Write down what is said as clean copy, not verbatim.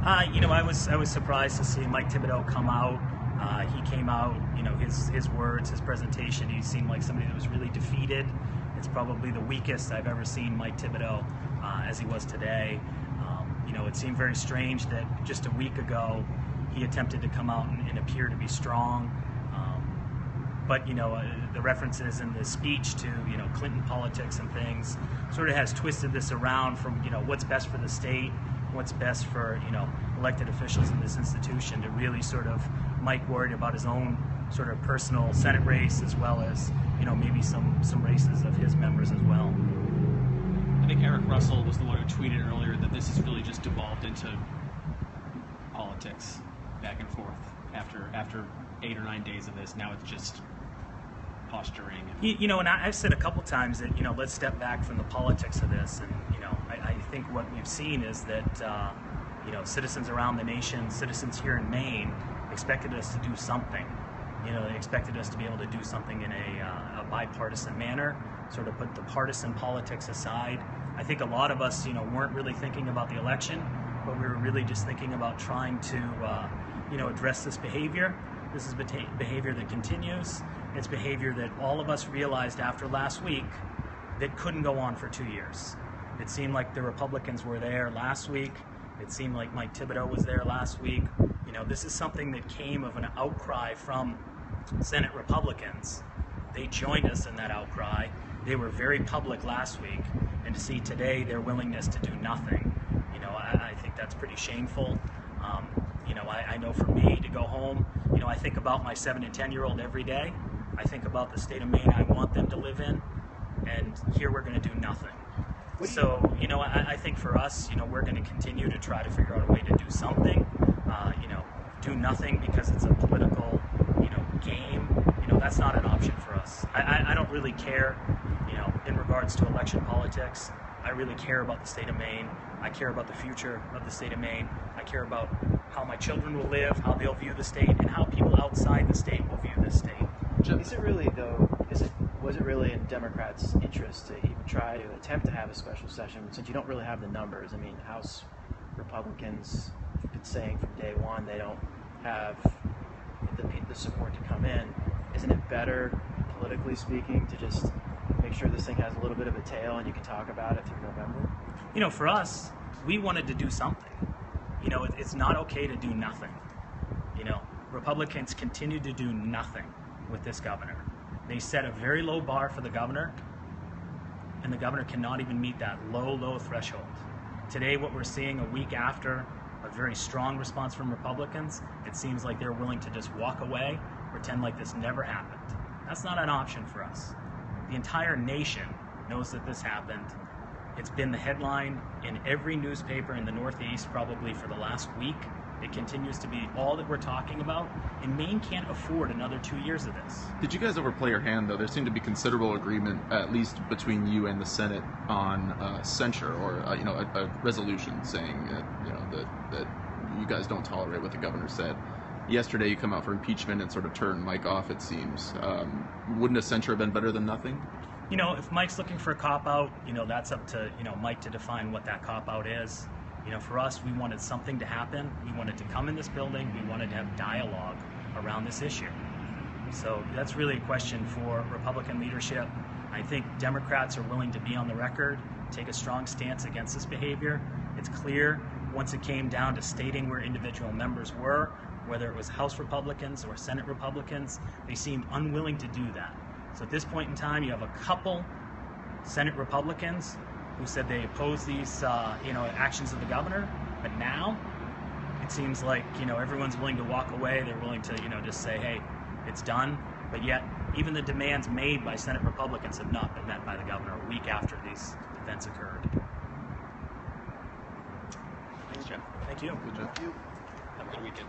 I was surprised to see Mike Thibodeau come out. He came out, his words, his presentation. He seemed like somebody that was really defeated. It's probably the weakest I've ever seen Mike Thibodeau as he was today. It seemed very strange that just a week ago he attempted to come out and appear to be strong. But the references in the speech to Clinton politics and things sort of has twisted this around from what's best for the state, what's best for elected officials in this institution, to really sort of Mike worried about his own sort of personal Senate race, as well as maybe some races of his members as well. I think Eric Russell was the one who tweeted earlier that this has really just devolved into politics back and forth after 8 or 9 days of this. Now it's just posturing. And I've said a couple times that let's step back from the politics of this, and I think what we've seen is that citizens around the nation, citizens here in Maine, expected us to do something. They expected us to be able to do something in a bipartisan manner, sort of put the partisan politics aside. I think a lot of us, weren't really thinking about the election, but we were really just thinking about trying to, address this behavior. This is behavior that continues. It's behavior that all of us realized after last week that couldn't go on for 2 years. It seemed like the Republicans were there last week. It seemed like Mike Thibodeau was there last week. This is something that came of an outcry from Senate Republicans. They joined us in that outcry. They were very public last week, and to see today their willingness to do nothing, I think that's pretty shameful. I know for me to go home, I think about my 7 and 10-year-old every day. I think about the state of Maine I want them to live in, and here we're going to do nothing. So, I think for us, we're going to continue to try to figure out a way to do something. Do nothing because it's a political, game. That's not an option for us. I don't really care, in regards to election politics. I really care about the state of Maine. I care about the future of the state of Maine. I care about how my children will live, how they'll view the state, and how people outside the state will view this state. Is it really, though, was it really in Democrats' interest to even try to attempt to have a special session, since you don't really have the numbers? I mean, House Republicans have been saying from day one they don't have the support to come in. Isn't it better, politically speaking, to just make sure this thing has a little bit of a tail and you can talk about it through November? For us, we wanted to do something. It's not okay to do nothing. Republicans continue to do nothing with this governor. They set a very low bar for the governor, and the governor cannot even meet that low threshold. Today, what we're seeing a week after a very strong response from Republicans, it seems like they're willing to just walk away, pretend like this never happened. That's not an option for us. The entire nation knows that this happened. It's been the headline in every newspaper in the Northeast probably for the last week. It continues to be all that we're talking about, and Maine can't afford another 2 years of this. Did you guys overplay your hand, though? There seemed to be considerable agreement, at least between you and the Senate, on censure, or a resolution saying that you guys don't tolerate what the governor said. Yesterday, you come out for impeachment and sort of turn Mike off, it seems. Wouldn't a censure have been better than nothing? If Mike's looking for a cop-out, that's up to, Mike to define what that cop-out is. For us, we wanted something to happen. We wanted to come in this building. We wanted to have dialogue around this issue. So that's really a question for Republican leadership. I think Democrats are willing to be on the record, take a strong stance against this behavior. It's clear once it came down to stating where individual members were, whether it was House Republicans or Senate Republicans, they seemed unwilling to do that. So at this point in time, you have a couple Senate Republicans who said they oppose these, actions of the governor. But now, it seems like, everyone's willing to walk away. They're willing to, just say, hey, it's done. But yet, even the demands made by Senate Republicans have not been met by the governor a week after these events occurred. Thanks, Jeff. Thank you. Good job. Have a good weekend.